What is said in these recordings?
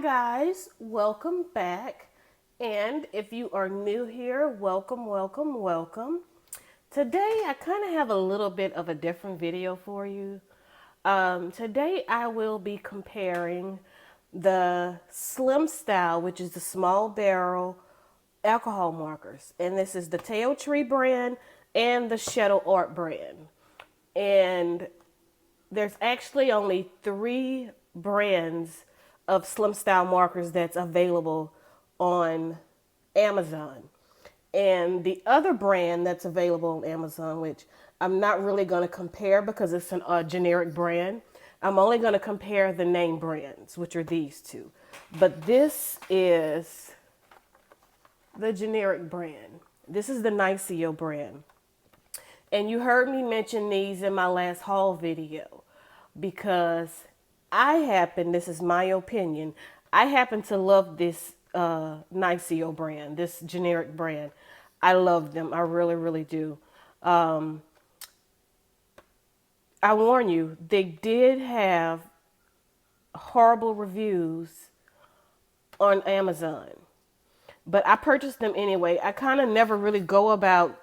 guys, welcome back. And if you are new here, welcome, welcome, welcome. Today I kind of have a little bit of a different video for you. Today I will be comparing the Slim Style, which is the small barrel alcohol markers. And this is the Taotree brand and the Shuttle Art brand. And there's actually only 3 brands of Slim Style markers that's available on Amazon. And the other brand that's available on Amazon, which I'm not really going to compare because it's a generic brand, I'm only going to compare the name brands, which are these two. But this is the generic brand. This is the Nicecho brand. And you heard me mention these in my last haul video because this is my opinion, I happen to love this Nicecho brand, this generic brand. I love them. I really, really do. I warn you, they did have horrible reviews on Amazon, but I purchased them anyway. I kind of never really go about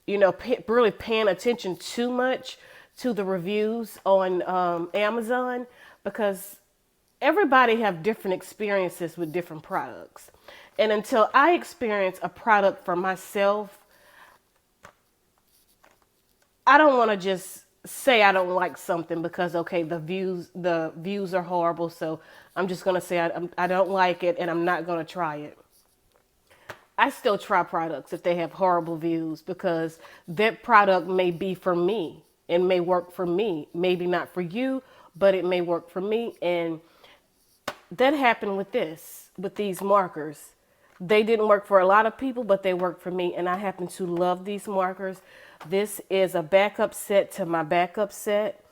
really paying attention too much to the reviews on Amazon because everybody have different experiences with different products. And until I experience a product for myself, I don't want to just say I don't like something because, okay, the views are horrible. So I'm just going to say I don't like it and I'm not going to try it. I still try products if they have horrible views because that product may be for me and may work for me. Maybe not for you, but it may work for me. And that happened with these markers. They didn't work for a lot of people, but they worked for me. And I happen to love these markers. This is a backup set to my backup set.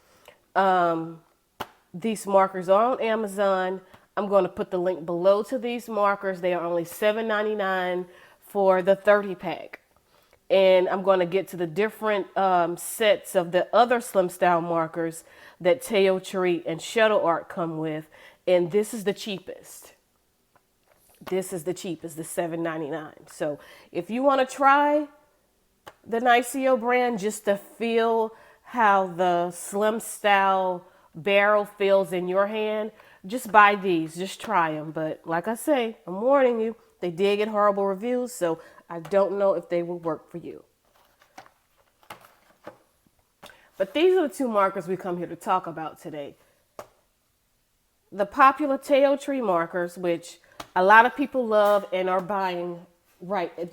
These markers are on Amazon. I'm going to put the link below to these markers. They are only $7.99 for the 30 pack. And I'm going to get to the different sets of the other Slim Style markers that Taotree and Shuttle Art come with. And this is the cheapest. This is the cheapest, the $7.99. So if you want to try the Nicecho brand just to feel how the Slim Style barrel feels in your hand, just buy these, just try them. But like I say, I'm warning you, they did get horrible reviews, so I don't know if they will work for you. But these are the 2 markers we come here to talk about today. The popular Taotree markers, which a lot of people love and are buying right at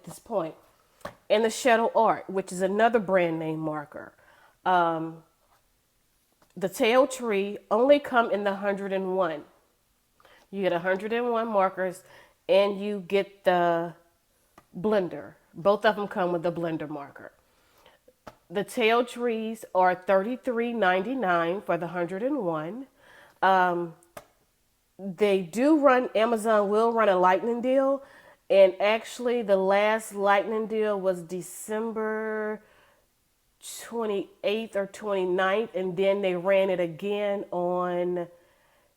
this point. And the Shuttle Art, which is another brand name marker. The Taotree only come in the 101. You get 101 markers and you get the blender. Both of them come with the blender marker. The Taotrees are $33.99 for the 101. They do run, Amazon will run a lightning deal. And actually the last lightning deal was December 28th or 29th, and then they ran it again on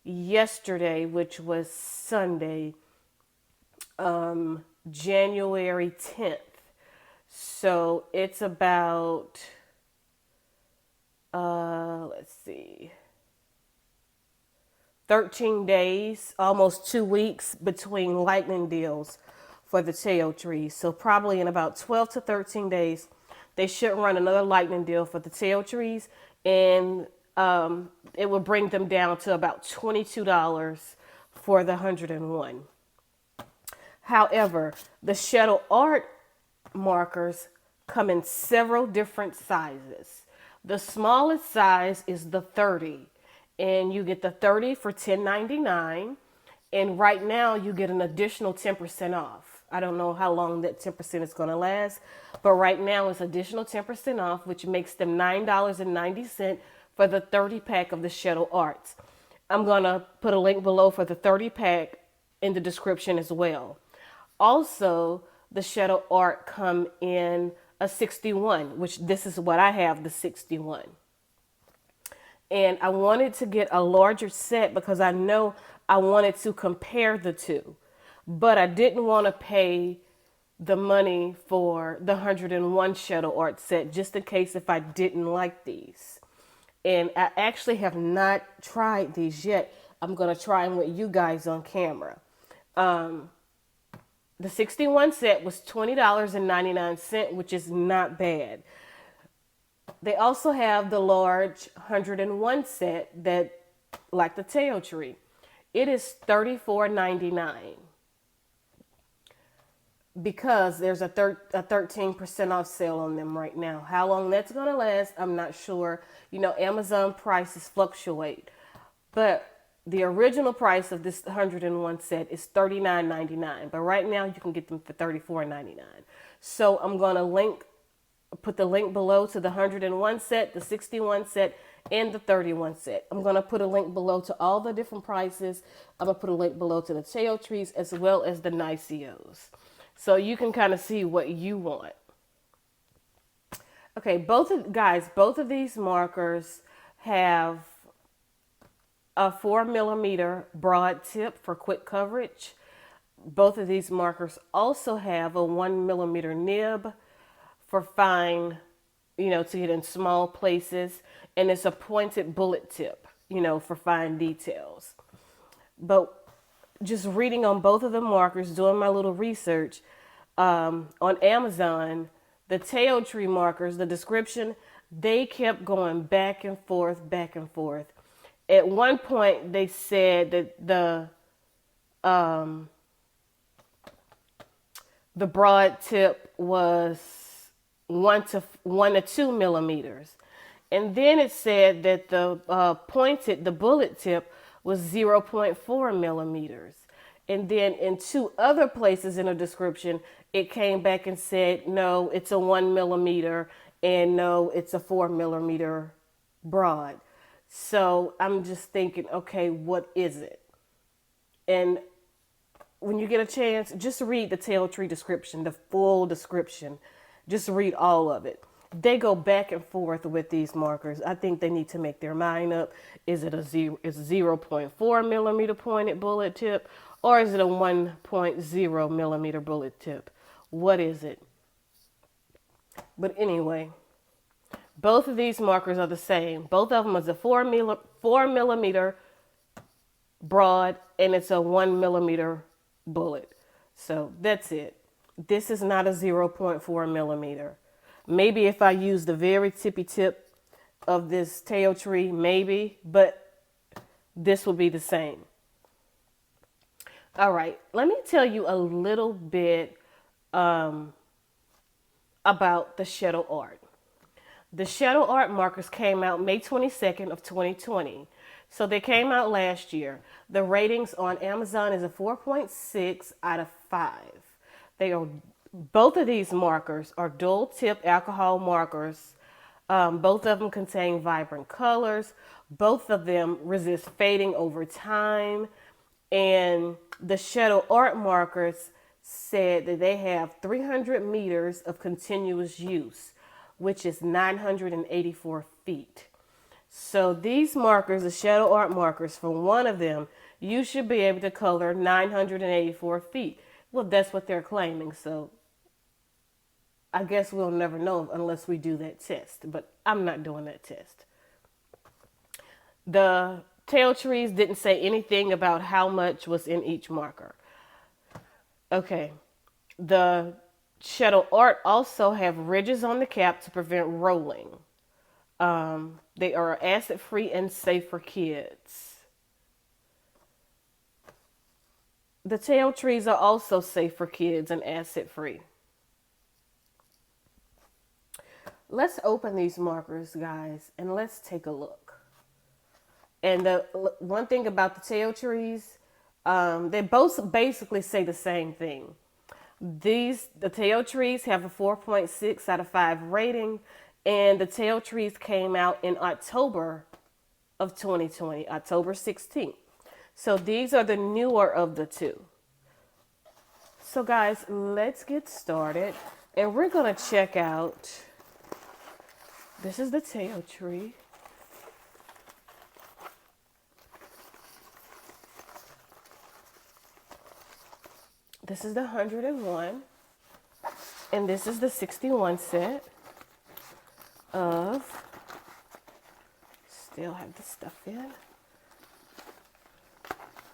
yesterday, which was Sunday, January 10th. So it's about, let's see, 13 days, almost 2 weeks between lightning deals for the Taotree. So probably in about 12 to 13 days, they should run another lightning deal for the Taotrees, and it will bring them down to about $22 for the 101. However, the Shuttle Art markers come in several different sizes. The smallest size is the 30, and you get the 30 for $10.99, and right now you get an additional 10% off. I don't know how long that 10% is going to last, but right now it's additional 10% off, which makes them $9.90 for the 30 pack of the Shuttle Arts. I'm going to put a link below for the 30 pack in the description as well. Also, the Shuttle Art come in a 61, which this is what I have, the 61. And I wanted to get a larger set because I know I wanted to compare the two, but I didn't want to pay the money for the 101 Shuttle art set just in case if I didn't like these. And I actually have not tried these yet. I'm going to try them with you guys on camera. The 61 set was $20.99, which is not bad. They also have the large 101 set that, like the Taotree, it is $34.99 because there's a 13% off sale on them right now. How long that's going to last, I'm not sure. You know, Amazon prices fluctuate, but the original price of this 101 set is $39.99, but right now you can get them for $34.99. So I'm going to put the link below to the 101 set, the 61 set, and the 31 set. I'm going to put a link below to all the different prices. I'm going to put a link below to the Taotrees as well as the Nicechos. So you can kind of see what you want. Okay, both of these markers have a 4mm broad tip for quick coverage. Both of these markers also have a 1mm nib for fine, to get in small places. And it's a pointed bullet tip, for fine details. But just reading on both of the markers, doing my little research on Amazon, the Taotree markers, the description, they kept going back and forth, back and forth. At one point, they said that the broad tip was 1 to 2 millimeters, and then it said that the bullet tip was 0.4 millimeters, and then in two other places in the description, it came back and said no, it's a 1 millimeter, and no, it's a 4 millimeter broad. So I'm just thinking, okay, what is it? And when you get a chance, just read the Taotree description, the full description. Just read all of it. They go back and forth with these markers. I think they need to make their mind up. Is it a 0.4 millimeter pointed bullet tip, or is it a 1.0 millimeter bullet tip? What is it? But anyway, both of these markers are the same. Both of them is a 4 millimeter broad, and it's a 1 millimeter bullet. So that's it. This is not a 0.4 millimeter. Maybe if I use the very tippy tip of this Taotree, maybe, but this will be the same. All right, let me tell you a little bit about the Shuttle art. The Shuttle art markers came out May 22nd of 2020. So they came out last year. The ratings on Amazon is a 4.6 out of 5. Both of these markers are dual tip alcohol markers. Both of them contain vibrant colors. Both of them resist fading over time. And the Shuttle art markers said that they have 300 meters of continuous use, which is 984 feet. So these markers, the Shuttle art markers, for one of them, you should be able to color 984 feet. Well, that's what they're claiming. So I guess we'll never know unless we do that test. But I'm not doing that test. The Taotrees didn't say anything about how much was in each marker. Okay. The Shuttle art also have ridges on the cap to prevent rolling. They are acid-free and safe for kids. The Taotrees are also safe for kids and acid-free. Let's open these markers, guys, and let's take a look. And the one thing about the Taotrees, they both basically say the same thing. The Taotrees have a 4.6 out of 5 rating, and the Taotrees came out in October of 2020, October 16th. So these are the newer of the two. So guys, let's get started, and we're going to check out, this is the Taotree. This is the 101. And this is the 61 set of, still have the stuff in.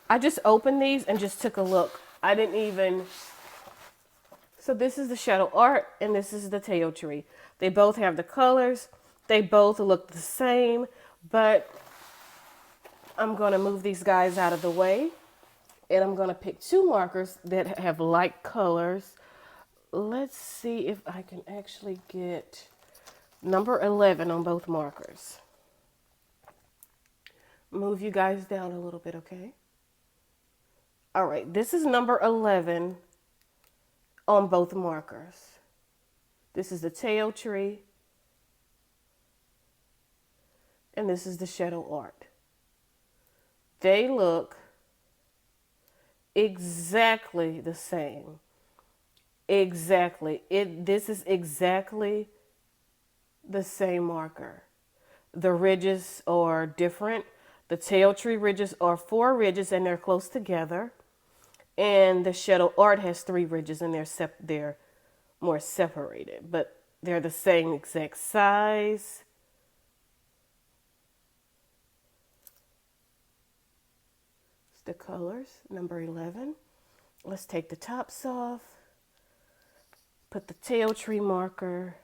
I just opened these and just took a look. I didn't even, so this is the Shuttle art and this is the Taotree. They both have the colors. They both look the same, but I'm going to move these guys out of the way and I'm going to pick two markers that have light colors. Let's see if I can actually get number 11 on both markers. Move you guys down a little bit, okay? All right, this is number 11 on both markers. This is the Taotree, and this is the Shuttle art. They look exactly the same. Exactly. This is exactly the same marker. The ridges are different. The Taotree ridges are 4 ridges and they're close together. And the Shuttle art has 3 ridges and they're more separated, but they're the same exact size. It's the colors, number 11. Let's take the tops off. Put the Taotree marker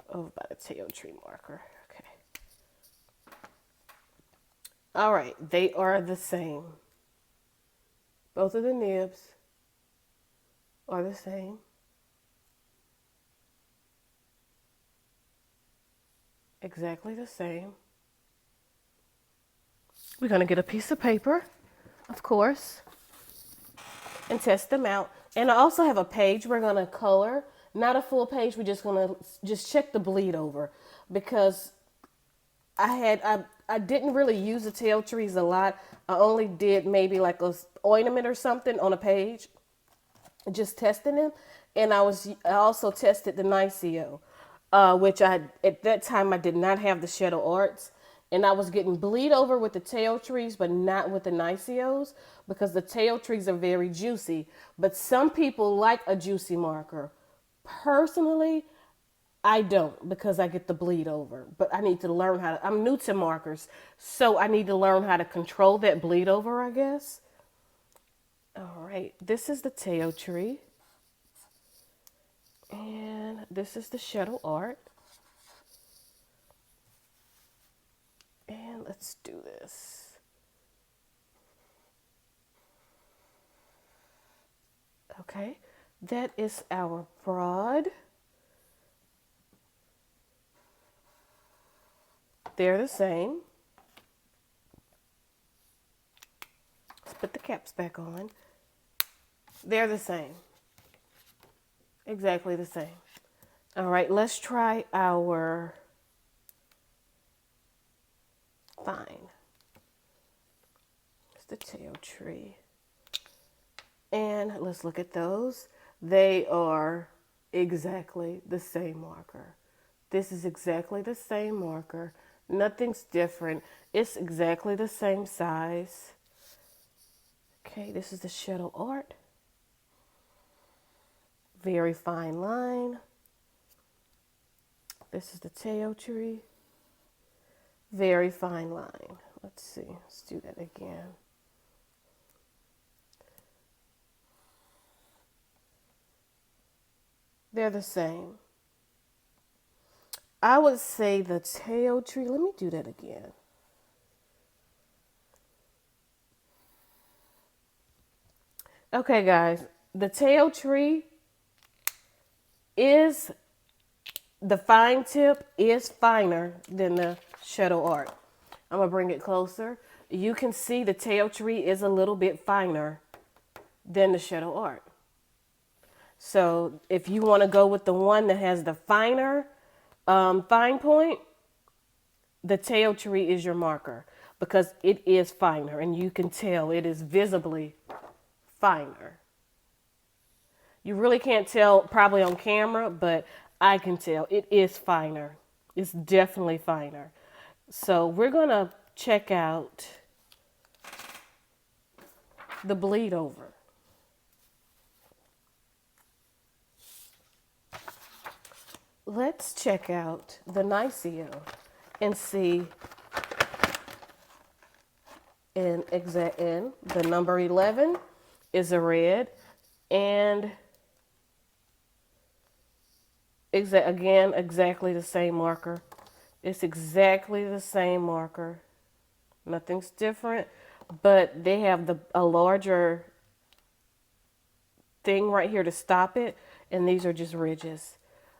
over by the Taotree marker. Okay. All right, they are the same. Both of the nibs are the same. Exactly the same. We're going to get a piece of paper, of course, and test them out. And I also have a page we're going to color. Not a full page. We're just going to check the bleed over because I didn't really use the Taotrees a lot. I only did maybe like a ornament or something on a page, just testing them. And I also tested the Nicecho, which at that time I did not have the Shuttle arts, and I was getting bleed over with the Taotrees, but not with the Nicechos because the Taotrees are very juicy. But some people like a juicy marker. Personally, I don't because I get the bleed over, but I need to learn how to, I'm new to markers, so I need to learn how to control that bleed over, I guess. All right, this is the Taotree, and this is the Shuttle art. And let's do this. Okay, that is our broad. They're the same. Let's put the caps back on. They're the same. Exactly the same. All right, let's try our fine. It's the Taotree. And let's look at those. They are exactly the same marker. This is exactly the same marker. Nothing's different. It's exactly the same size. Okay, this is the Shuttle art. Very fine line. This is the Taotree. Very fine line. Let's see. Let's do that again. They're the same. I would say the Taotree. Let me do that again. Okay, guys. The Taotree is, the fine tip is finer than the Shuttle art. I'm going to bring it closer. You can see the Taotree is a little bit finer than the Shuttle art. So if you want to go with the one that has the finer fine point, the Taotree is your marker because it is finer and you can tell it is visibly finer. You really can't tell probably on camera, but I can tell it is finer. It's definitely finer. So we're going to check out the bleed over. let's check out the Nicecho and see in the number 11 is a red, and again exactly the same marker. It's exactly the same marker. Nothing's different, but they have a larger thing right here to stop it, and these are just ridges.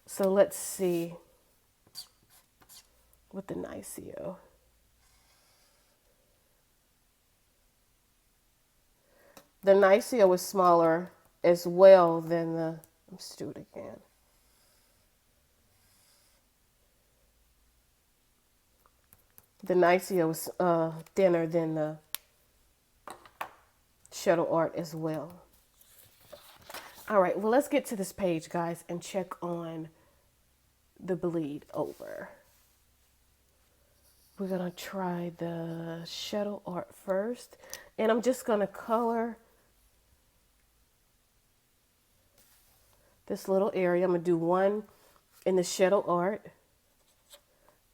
So let's see with the Nicecho. The Nicecho is smaller as well than the, let's do it again. The Nicecho is thinner than the Shuttle art as well. All right, well, let's get to this page, guys, and check on the bleed over. We're gonna try the Shuttle art first, and I'm just gonna color this little area. I'm gonna do one in the Shuttle art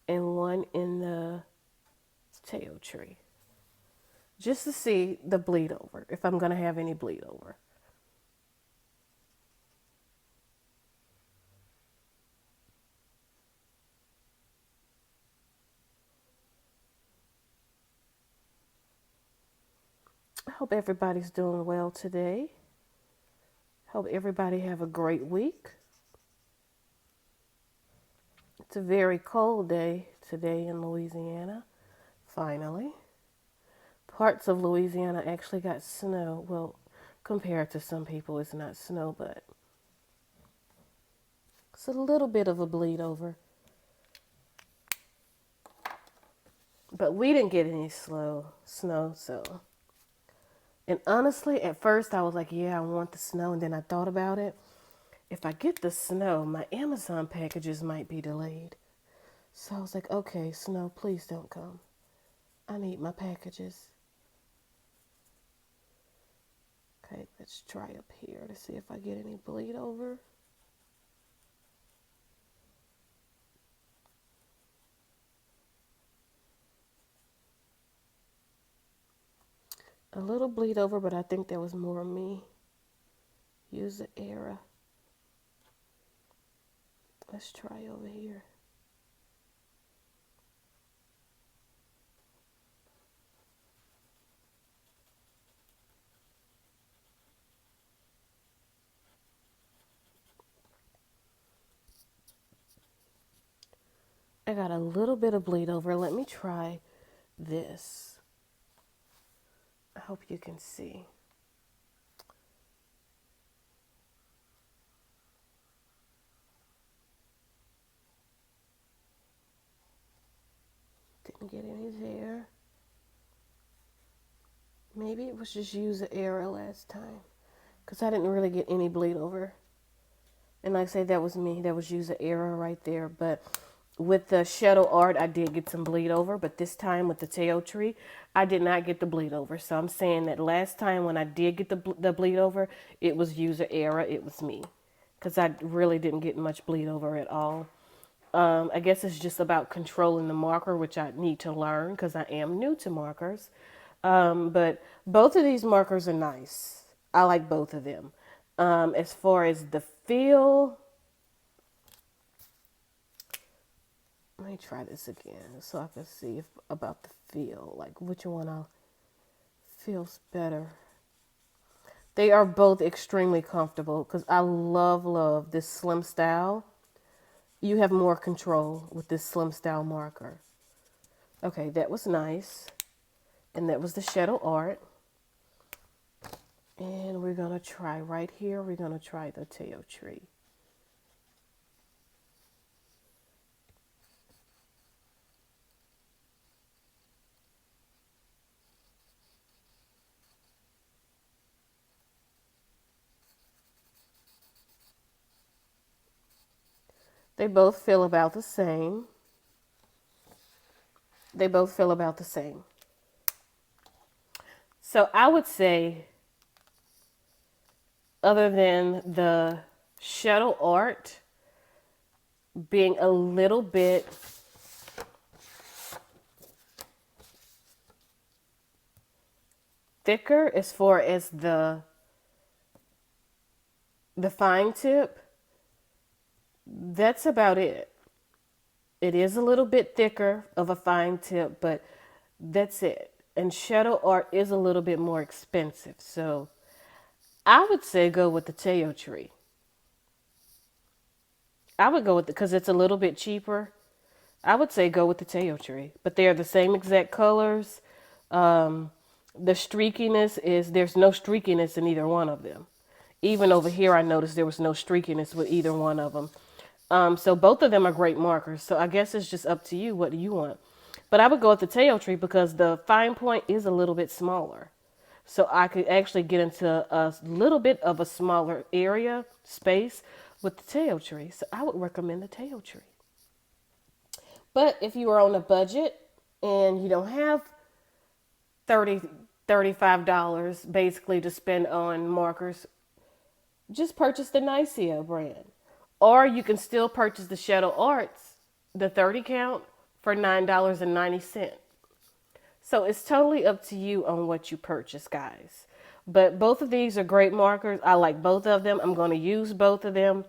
and one in the Taotree, just to see the bleed over, if I'm gonna have any bleed over. I hope everybody's doing well today. Hope everybody have a great week. It's a very cold day today in Louisiana, finally. Parts of Louisiana actually got snow. Well, compared to some people, it's not snow, but it's a little bit of a bleed over. But we didn't get any snow, so. And honestly, at first I was like, yeah, I want the snow. And then I thought about it. If I get the snow, my Amazon packages might be delayed. So I was like, okay, snow, please don't come. I need my packages. Okay, let's try up here to see if I get any bleed over. A little bleed over, but I think that was more me. Use the era. Let's try over here. I got a little bit of bleed over. Let me try this. I hope you can see. Didn't get any there. Maybe it was just use the era last time, because I didn't really get any bleed over. And like I say, that was me. That was use the era right there. But with the Shuttle art, I did get some bleed over. But this time with the Taotree, I did not get the bleed over. So I'm saying that last time when I did get the bleed over, it was user error. It was me, because I really didn't get much bleed over at all. I guess it's just about controlling the marker, which I need to learn because I am new to markers. But both of these markers are nice. I like both of them. As far as the feel, let me try this again so I can see about the feel, like which one feels better. They are both extremely comfortable because I love this slim style. You have more control with this slim style marker. Okay, that was nice. And that was the Shuttle art. And we're going to try right here. We're going to try the Taotree. They both feel about the same. They both feel about the same. So I would say, other than the Shuttle art, being a little bit thicker as far as the fine tip. That's about it. It is a little bit thicker of a fine tip, but that's it. And Shuttle art is a little bit more expensive. So I would say go with the Taotree. I would go with it because it's a little bit cheaper. I would say go with the Taotree. But they are the same exact colors. Um, the streakiness is, there's no streakiness in either one of them. Even over here, I noticed there was no streakiness with either one of them. So both of them are great markers. So I guess it's just up to you. What do you want? But I would go with the Taotree because the fine point is a little bit smaller. So I could actually get into a little bit of a smaller area, space with the Taotree. So I would recommend the Taotree. But if you are on a budget and you don't have 30 $35 basically to spend on markers, just purchase the Nicecho brand. Or you can still purchase the Shuttle Arts, the 30 count, for $9.90. So it's totally up to you on what you purchase, guys. But both of these are great markers. I like both of them. I'm going to use both of them.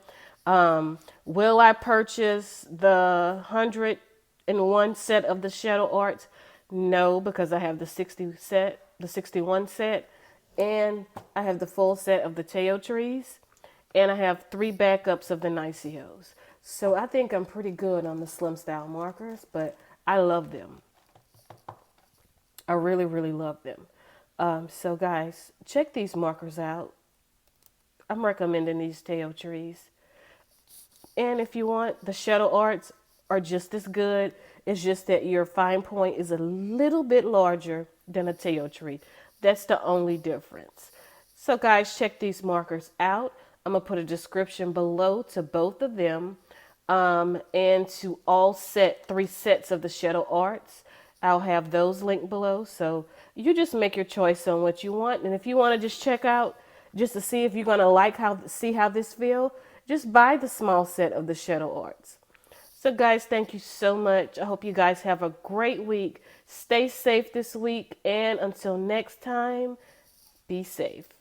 Will I purchase the 101 set of the Shuttle Arts? No, because I have the 61 set, and I have the full set of the Taotrees, and I have 3 backups of the Nicechos. So I think I'm pretty good on the Slim Style markers, but I love them. I really, really love them. So guys, check these markers out. I'm recommending these Taotrees. And if you want, the Shuttle Arts are just as good. It's just that your fine point is a little bit larger than a Taotree. That's the only difference. So guys, check these markers out. I'm going to put a description below to both of them, and to all 3 sets of the Shuttle Arts. I'll have those linked below. So you just make your choice on what you want. And if you want to just check out, just to see if you're going to see how this feels, just buy the small set of the Shuttle Arts. So guys, thank you so much. I hope you guys have a great week. Stay safe this week. And until next time, be safe.